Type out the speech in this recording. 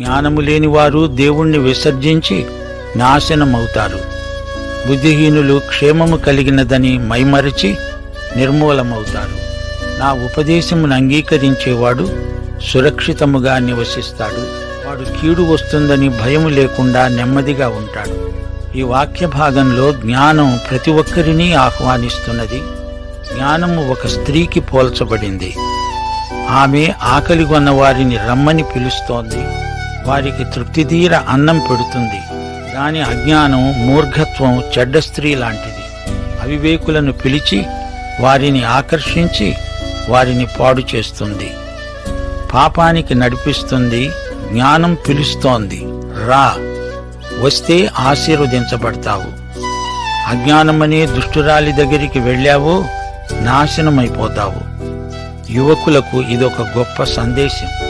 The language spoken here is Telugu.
జ్ఞానము లేనివారు దేవుణ్ణి విసర్జించి నాశనమవుతారు. బుద్ధిహీనులు క్షేమము కలిగినదని మైమరచి నిర్మూలమవుతారు. నా ఉపదేశమును అంగీకరించేవాడు సురక్షితముగా నివసిస్తాడు. వాడు కీడు వస్తుందని భయము లేకుండా నెమ్మదిగా ఉంటాడు. ఈ వాక్య భాగంలో జ్ఞానం ప్రతి ఒక్కరినీ ఆహ్వానిస్తున్నది. జ్ఞానము ఒక స్త్రీకి పోల్చబడింది. ఆమె ఆకలిగొన్న వారిని రమ్మని పిలుస్తోంది. వారికి తృప్తితీర అన్నం పెడుతుంది. దాని అజ్ఞానం, మూర్ఘత్వం చెడ్డ స్త్రీ లాంటిది. అవివేకులను పిలిచి వారిని ఆకర్షించి వారిని పాడు చేస్తుంది. పాపానికి నడిపిస్తుంది. జ్ఞానం పిలుస్తోంది, రా, వస్తే ఆశీర్వదించబడతావు. అజ్ఞానమనే దుష్టురాలి దగ్గరికి వెళ్ళావో నాశనమైపోతావు. యువకులకు ఇదొక గొప్ప సందేశం.